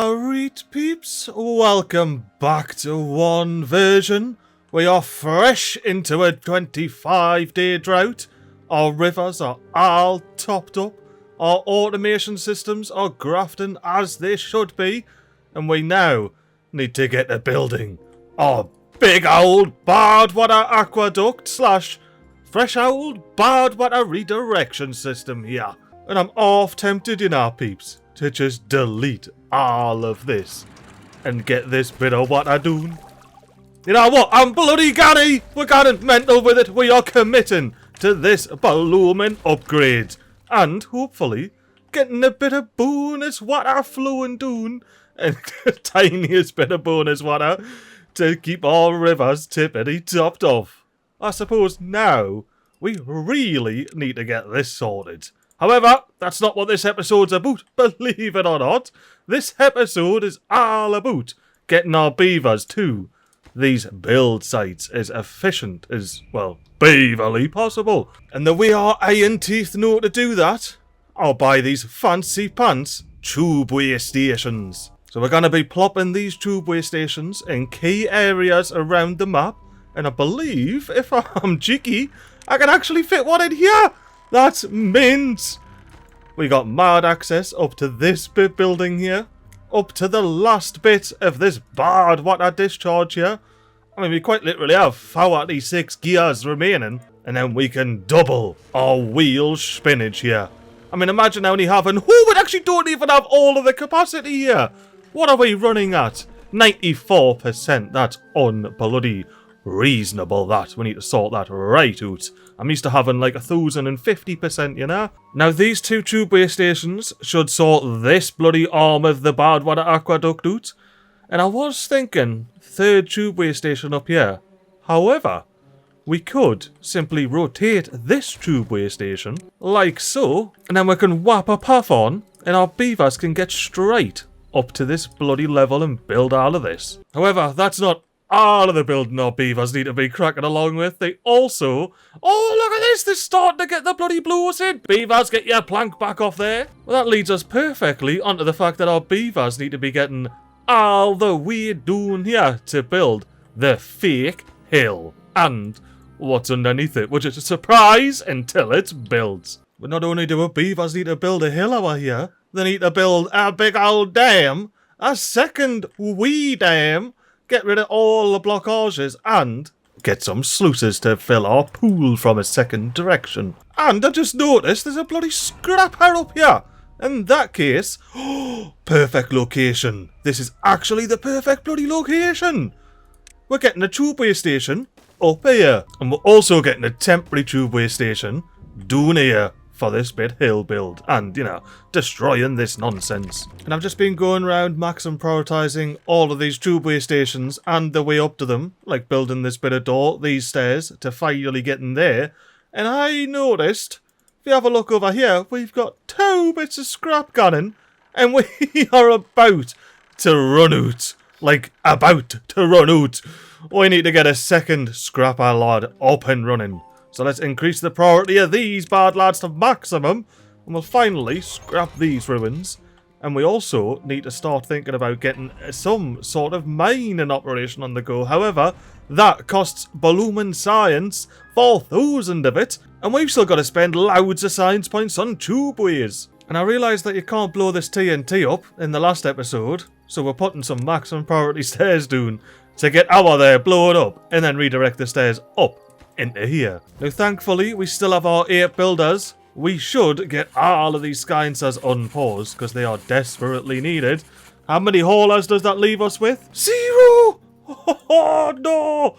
Alright peeps, welcome back to one version. We are fresh into a 25-day drought. Our rivers are all topped up. Our automation systems are grafting as they should be. And we now need to get to building our big old Badwater aqueduct slash fresh old Badwater redirection system here. And I'm half tempted, you know, peeps, to just delete all of this and get this bit of water done. You know what? I'm bloody Gary. We're getting mental with it. We are committing to this blooming upgrade and hopefully getting a bit of bonus water flowing down and the tiniest bit of bonus water to keep our rivers tippity topped off. I suppose now we really need to get this sorted. However, that's not what this episode's about, believe it or not. This episode is all about getting our beavers to these build sites as efficient as, well, beaverly possible. And the way our iron teeth know to do that are by these fancy pants tubeway stations. So we're going to be plopping these tubeway stations in key areas around the map. And I believe, if I'm cheeky, I can actually fit one in here. That's mint! We got mad access up to this bit building here, up to the last bit of this bad water discharge here. I mean, we quite literally have 46 gears remaining, and then we can double our wheel spinach here. I mean, imagine only having, we actually don't even have all of the capacity here. What are we running at? 94%, that's unbloody reasonable that. We need to sort that right out. I'm used to having like 1,050%, you know? Now these two tubeway stations should sort this bloody arm of the Badwater aqueduct out. And I was thinking, third tubeway station up here. However, we could simply rotate this tubeway station, like so, and then we can whap a path on, and our beavers can get straight up to this bloody level and build all of this. However, that's not all of the building our beavers need to be cracking along with. They also... Oh, look at this! They're starting to get the bloody blows in! Beavers, get your plank back off there! Well, that leads us perfectly onto the fact that our beavers need to be getting all the way down here to build the fake hill. And what's underneath it, which is a surprise until it's built. But not only do our beavers need to build a hill over here, they need to build a big old dam, a second wee dam, get rid of all the blockages, and get some sluices to fill our pool from a second direction. And I just noticed there's a bloody scrapper up here. In that case, perfect location. This is actually the perfect bloody location. We're getting a tubeway station up here. And we're also getting a temporary tubeway station down here for this bit hill build and, you know, destroying this nonsense. And I've just been going around max and prioritising all of these tubeway stations and the way up to them, like building this bit of door, these stairs, to finally get in there. And I noticed, if you have a look over here, we've got 2 bits of scrap gunning, and we are about to run out. Like, about to run out. We need to get a second scrapper lad up and running. So let's increase the priority of these bad lads to maximum, and we'll finally scrap these ruins. And we also need to start thinking about getting some sort of mine in operation on the go. However, that costs blooming science, 4,000 of it, and we've still got to spend loads of science points on tubeways. And I realised that you can't blow this TNT up in the last episode, so we're putting some maximum priority stairs down to get our there, blow it up, and then redirect the stairs up into here. Now thankfully we still have our 8 builders. We should get all of these sciences unpaused because they are desperately needed. How many haulers does that leave us with? 0! Oh no!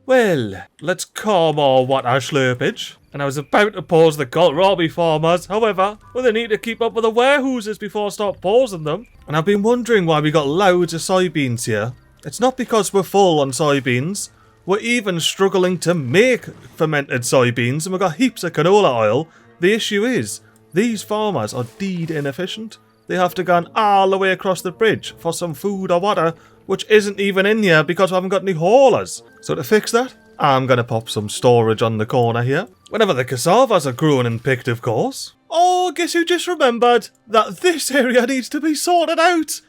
Well, let's calm our water slurpage. And I was about to pause the kohlrabi farmers. However, they need to keep up with the warehouses before I start pausing them. And I've been wondering why we got loads of soybeans here. It's not because we're full on soybeans. We're even struggling to make fermented soybeans, and we've got heaps of canola oil. The issue is, these farmers are deed inefficient. They have to go all the way across the bridge for some food or water, which isn't even in here because we haven't got any haulers. So to fix that, I'm going to pop some storage on the corner here. Whenever the cassavas are grown and picked, of course. Oh, guess who just remembered that this area needs to be sorted out?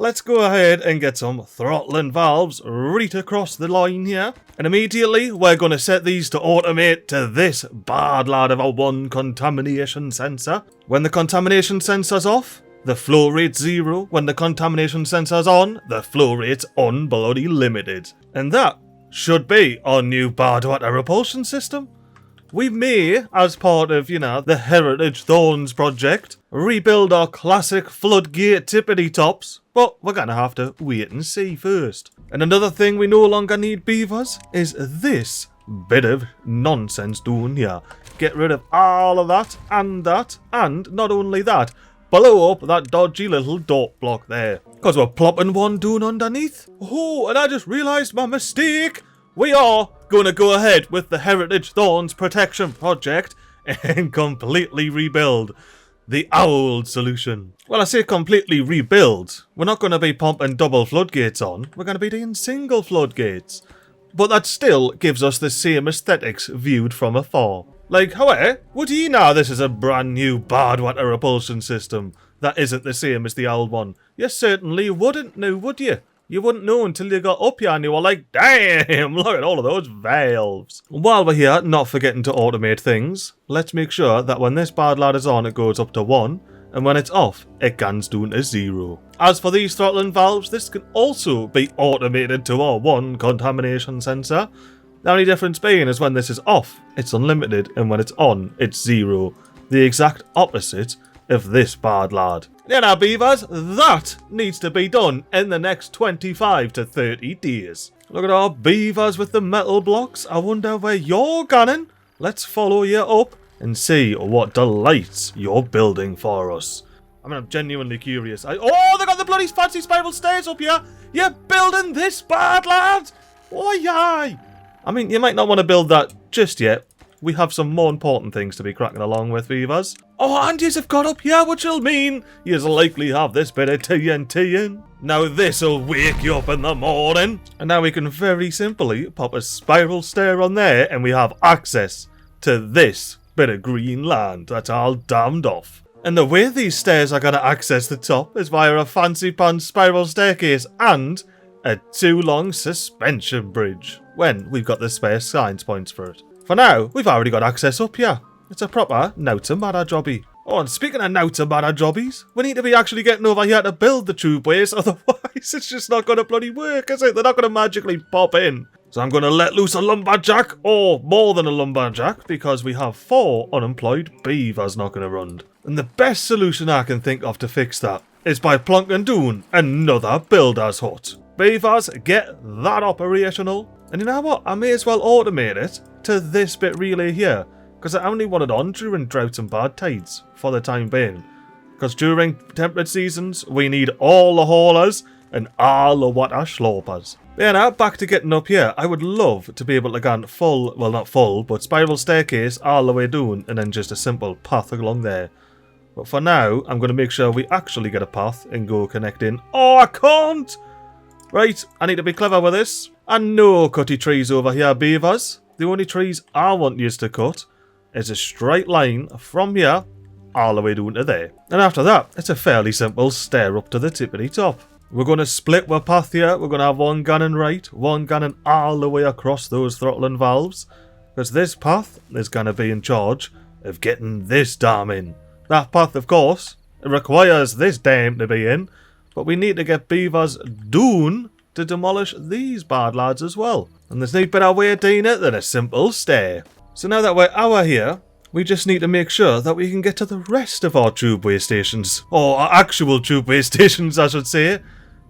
let's go ahead and get some throttling valves right across the line here. And immediately, we're going to set these to automate to this bad lad of a 1 contamination sensor. When the contamination sensor's off, the flow rate's 0. When the contamination sensor's on, the flow rate's unbloody limited. And that should be our new Badwater Repulsion system. We may, as part of, the Heritage Thorns project, rebuild our classic floodgate tippity tops, but we're gonna have to wait and see first. And another thing we no longer need beavers is this bit of nonsense down here. Get rid of all of that, and not only that, blow up that dodgy little dot block there. Because we're plopping one down underneath. Oh, and I just realised my mistake. We are going to go ahead with the Heritage Thorns Protection Project and completely rebuild the old solution. Well, I say completely rebuild. We're not going to be pumping double floodgates on. We're going to be doing single floodgates. But that still gives us the same aesthetics viewed from afar. Like, however, would ye know this is a brand new Badwater Repulsion system that isn't the same as the old one? You certainly wouldn't know, would you? You wouldn't know until you got up here and you were like, damn, look at all of those valves. While we're here, not forgetting to automate things, let's make sure that when this bad lad is on, it goes up to 1, and when it's off, it guns down to 0. As for these throttling valves, this can also be automated to our 1 contamination sensor. The only difference being is when this is off, it's unlimited, and when it's on, it's 0. The exact opposite of this bad lad. Now beavers, that needs to be done in the next 25 to 30 days. Look at our beavers with the metal blocks. I wonder where you're gunning. Let's follow you up and see what delights you're building for us. I mean, I'm genuinely curious. Oh, they got the bloody fancy spiral stairs up here. You're building this bad lad? Oh, yay. I mean, you might not want to build that just yet. We have some more important things to be cracking along with, beavers. Oh, and yous have got up here, which'll mean yous likely have this bit of TNT in. Now this'll wake you up in the morning. And now we can very simply pop a spiral stair on there and we have access to this bit of green land that's all dammed off. And the way these stairs are going to access the top is via a fancy pants spiral staircase and a too long suspension bridge, when we've got the spare science points for it. For now, we've already got access up here. It's a proper now-to-matter jobby. Oh, and speaking of now-to-matter jobbies, we need to be actually getting over here to build the tubeways, otherwise it's just not going to bloody work, is it? They're not going to magically pop in. So I'm going to let loose a lumberjack, or more than a lumberjack, because we have 4 unemployed beavers knocking around. And the best solution I can think of to fix that is by plonking down another builder's hut. Beavers, get that operational. And you know what? I may as well automate it to this bit relay here, because I only want it on during droughts and bad tides for the time being. Because during temperate seasons, we need all the haulers and all the water slopers. Yeah, now back to getting up here. I would love to be able to go full, well not full, but spiral staircase all the way down and then just a simple path along there. But for now, I'm going to make sure we actually get a path and go connecting. Oh, I can't! Right, I need to be clever with this. And no cutty trees over here, beavers. The only trees I want you to cut is a straight line from here all the way down to there. And after that, it's a fairly simple stair up to the tippity top. We're going to split our path here. We're going to have one gunning right, one gunning all the way across those throttling valves. Because this path is going to be in charge of getting this dam in. That path, of course, requires this dam to be in. But we need to get beavers down to demolish these bad lads as well. And there's no better way of doing it than a simple stair. So now that we're out here, we just need to make sure that we can get to the rest of our tubeway stations. Or our actual tubeway stations, I should say.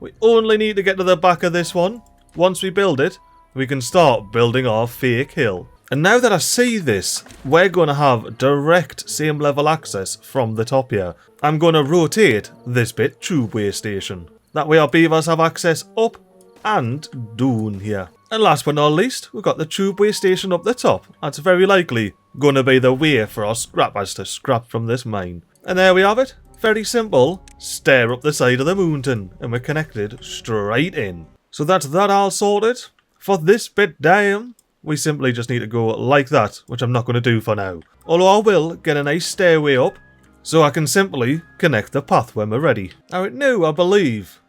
We only need to get to the back of this one. Once we build it, we can start building our fake hill. And now that I see this, we're going to have direct same level access from the top here. I'm going to rotate this bit tubeway station. That way our beavers have access up and down here. And last but not least, we've got the tubeway station up the top. That's very likely going to be the way for our scrappers to scrap from this mine. And there we have it. Very simple. Stair up the side of the mountain and we're connected straight in. So that's that all sorted. For this bit down, we simply just need to go like that, which I'm not going to do for now. Although I will get a nice stairway up so I can simply connect the path when we're ready. Now now I believe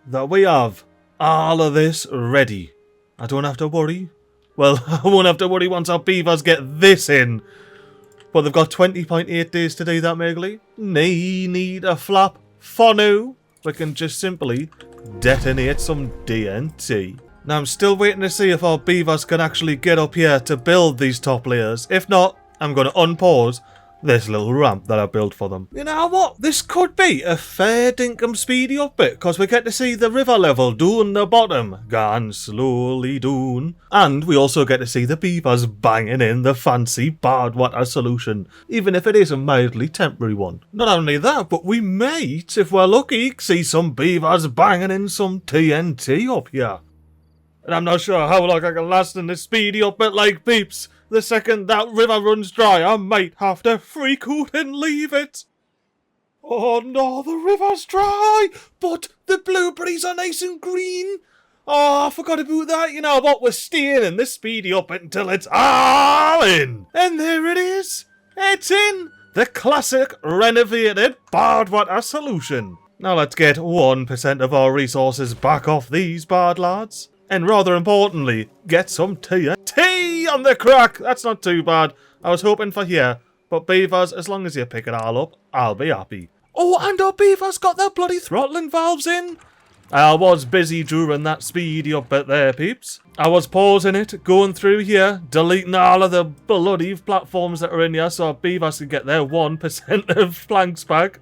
that we have all of this ready. I don't have to worry. Well, I won't have to worry once our beavers get this in. But they've got 20.8 days to do that, MiGly. Need a flap for now. We can just simply detonate some TNT. Now, I'm still waiting to see if our beavers can actually get up here to build these top layers. If not, I'm going to unpause this little ramp that I built for them. You know what? This could be a fair dinkum speedy up bit, because we get to see the river level down the bottom, gone slowly down. And we also get to see the beavers banging in the fancy Badwater solution, even if it is a mildly temporary one. Not only that, but we might, if we're lucky, see some beavers banging in some TNT up here. And I'm not sure how long I can last in this speedy up bit, like peeps. The second that river runs dry, I might have to freak out and leave it. Oh no, the river's dry, but the blueberries are nice and green. Oh, I forgot about that. You know what? We're staying in this speedy up until it's all in. And there it is. It's in. The classic renovated Badwater solution. Now let's get 1% of our resources back off these bad lads. And rather importantly, get some TNT on the crack. That's not too bad. I was hoping for here. But beavers, as long as you pick it all up, I'll be happy. Oh, and our beavers got their bloody throttling valves in. I was busy during that speedy up bit there, peeps. I was pausing it, going through here, deleting all of the bloody platforms that are in here so our beavers can get their 1% of planks back.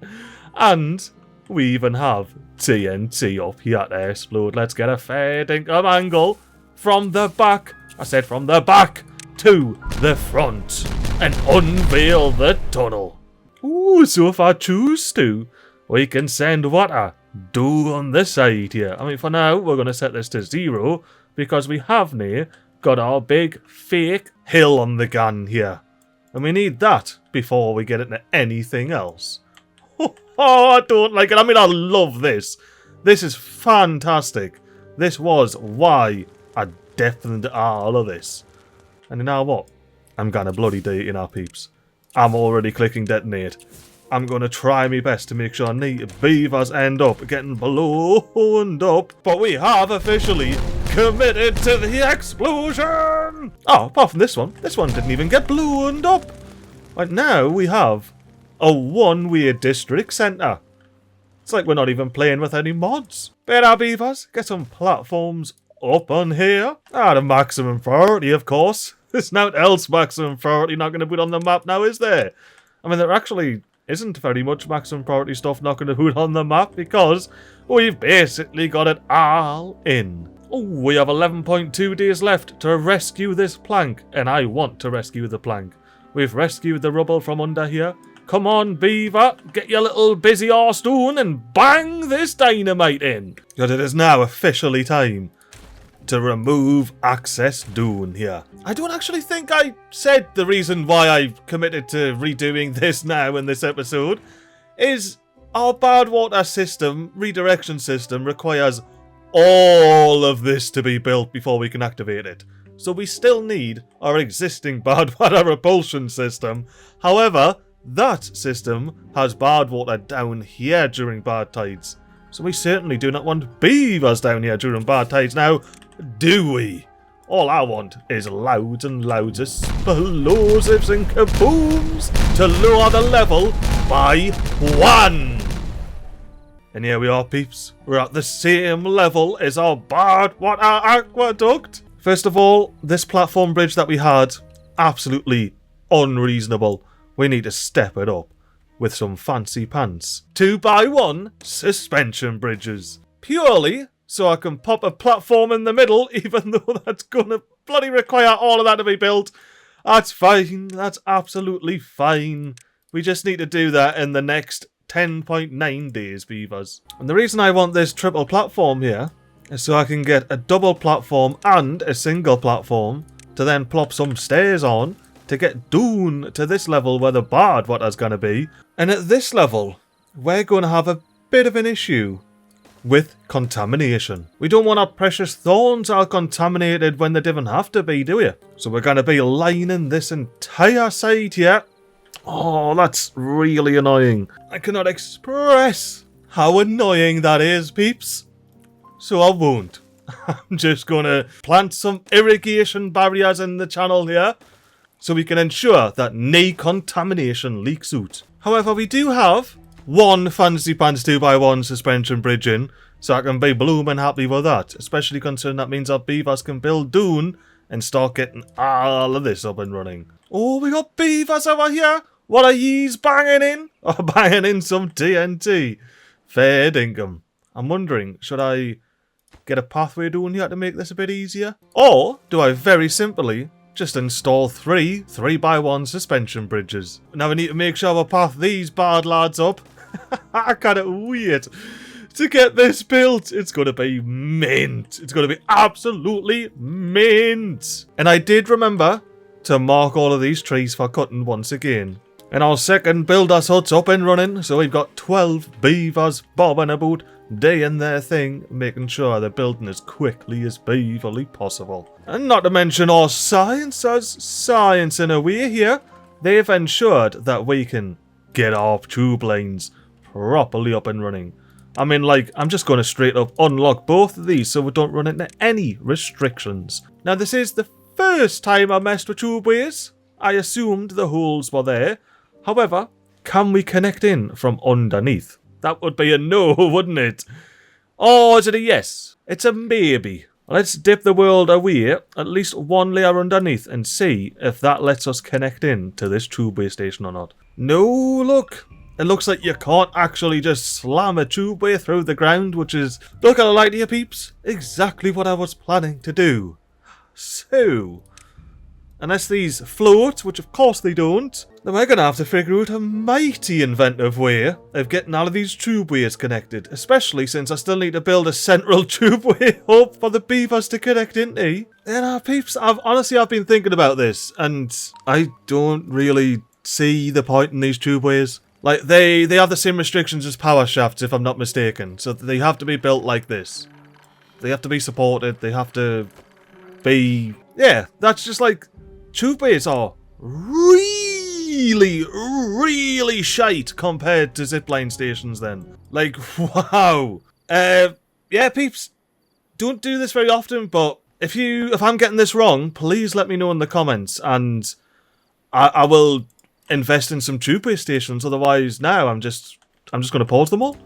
And we even have TNT up here to explode. Let's get a fair dinkum angle from the back. I said from the back to the front and unveil the tunnel. Ooh, so if I choose to, we can send water down the side here. I mean, for now, we're going to set this to 0 because we have now got our big fake hill on the gun here. And we need that before we get into anything else. Oh, I don't like it. I mean, I love this. This is fantastic. This was why I deafened all of this. And you know what? I'm gonna bloody do it, you know, peeps. I'm already clicking detonate. I'm gonna try my best to make sure any beavers end up getting blown up. But we have officially committed to the explosion! Oh, apart from this one didn't even get blown up. Right now, we have a one-way district centre. It's like we're not even playing with any mods. Better beavers, get some platforms up on here. Ah, the maximum priority, of course. There's nothing else maximum priority not going to put on the map now, is there? I mean, there actually isn't very much maximum priority stuff not going to put on the map because we've basically got it all in. Oh, we have 11.2 days left to rescue this plank, and I want to rescue the plank. We've rescued the rubble from under here. Come on, beaver, get your little busy arse down and bang this dynamite in. Because it is now officially time to remove access down here. I don't actually think I said the reason why I've committed to redoing this now in this episode is our Badwater system, redirection system, requires all of this to be built before we can activate it. So we still need our existing Badwater Repulsion system. However, that system has Badwater down here during bad tides. So we certainly do not want beavers down here during bad tides now, do we? All I want is loads and loads of explosives and kabooms to lower the level by 1. And here we are, peeps. We're at the same level as our Badwater aqueduct. First of all, this platform bridge that we had, absolutely unreasonable. We need to step it up with some fancy pants. 2x1 suspension bridges. Purely so I can pop a platform in the middle, even though that's gonna bloody require all of that to be built. That's fine. That's absolutely fine. We just need to do that in the next 10.9 days, beavers. And the reason I want this triple platform here is so I can get a double platform and a single platform to then plop some stairs on to get down to this level where the Badwater's going to be. And at this level, we're going to have a bit of an issue with contamination. We don't want our precious thorns all contaminated when they didn't have to be, do we? So we're going to be lining this entire side here. Oh, that's really annoying. I cannot express how annoying that is, peeps. so I won't. I'm just gonna plant some irrigation barriers in the channel here, so we can ensure that no contamination leaks out. However, we do have one Fancy Pants 2x1 suspension bridge in, so I can be blooming happy with that, especially considering that means our beavers can build dune and start getting all of this up and running. Oh, we got beavers over here! What are ye's banging in? Oh, banging in some TNT. Fair dinkum. I'm wondering, should I get a pathway down here to make this a bit easier? Or do I very simply just install 3x1 suspension bridges? Now we need to make sure we path these bad lads up. I can't wait to get this built. It's going to be mint. It's going to be absolutely mint. And I did remember to mark all of these trees for cutting once again. And our second builder's hut's up and running, so we've got 12 beavers bobbing about, doing their thing, making sure they're building as quickly as beaverly possible. And not to mention our science in a way here, they've ensured that we can get our tube lines properly up and running. I mean, like, I'm just going to straight up unlock both of these so we don't run into any restrictions. Now, this is the first time I messed with tubeways. I assumed the holes were there. However, can we connect in from underneath? That would be a no, wouldn't it? Or is it a yes? It's a maybe. Let's dip the world away at least one layer underneath and see if that lets us connect in to this tubeway station or not. No, look. It looks like you can't actually just slam a tubeway through the ground, which is, not gonna lie to you peeps, exactly what I was planning to do. So, unless these float, which of course they don't, then we're gonna have to figure out a mighty inventive way of getting all of these tubeways connected, especially since I still need to build a central tubeway hub for the beavers to connect into. And peeps, I've been thinking about this, and I don't really see the point in these tubeways. Like, they have the same restrictions as power shafts, if I'm not mistaken. So they have to be built like this. They have to be supported. They have to be... Yeah, that's just like... Tubeways are really, really shite compared to zipline stations then. Like, wow. Yeah, peeps, don't do this very often, but if I'm getting this wrong, please let me know in the comments, and I will invest in some tubeway stations. Otherwise, now I'm just going to pause them all.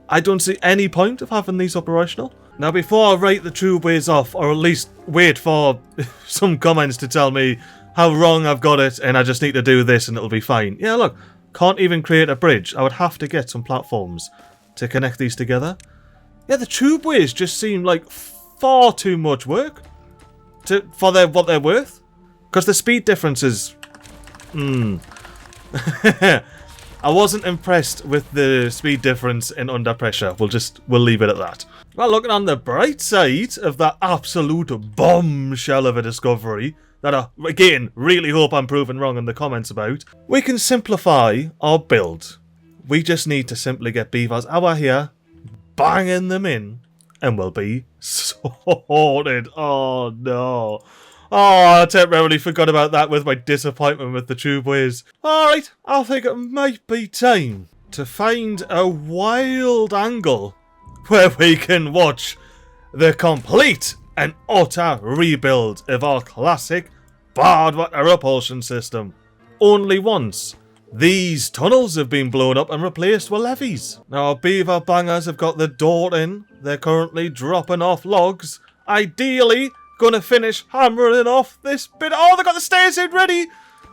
I don't see any point of having these operational. Now, before I write the tubeways off, or at least wait for some comments to tell me how wrong I've got it, and I just need to do this and it'll be fine. Yeah, look, can't even create a bridge. I would have to get some platforms to connect these together. Yeah, the tubeways just seem like far too much work for what they're worth. Because the speed difference is... I wasn't impressed with the speed difference in under pressure. We'll leave it at that. Well, looking on the bright side of that absolute bombshell of a discovery that I, again, really hope I'm proven wrong in the comments about, we can simplify our build. We just need to simply get beavers out here, banging them in, and we'll be sorted. Oh, no. Oh, I temporarily forgot about that with my disappointment with the tubeways. Alright, I think it might be time to find a wild angle where we can watch the complete and utter rebuild of our classic Badwater Repulsion system. Only once, these tunnels have been blown up and replaced with levees. Now, our beaver bangers have got the door in. They're currently dropping off logs. Ideally, gonna finish hammering off this bit. Oh, they got the stairs in ready.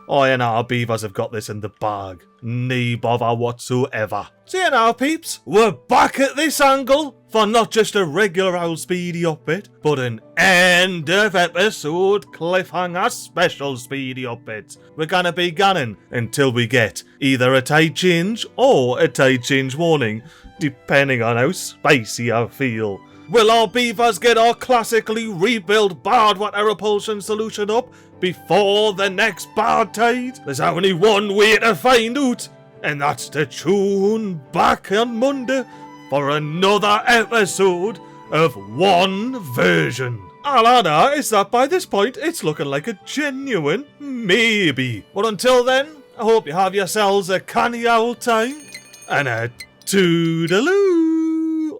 Oh, yeah, now our beavers have got this in the bag. No bother whatsoever. So, yeah, now, peeps, we're back at this angle for not just a regular old speedy up bit, but an end of episode cliffhanger special speedy up bit. We're gonna be gunning until we get either a tide change or a tide change warning, depending on how spicy I feel. Will our beavers get our classically rebuilt Badwater Repulsion solution up before the next bad tide? There's only one way to find out, and that's to tune back on Monday for another episode of One Version. All I know is that by this point it's looking like a genuine maybe. But until then, I hope you have yourselves a canny old time, and a toodaloo.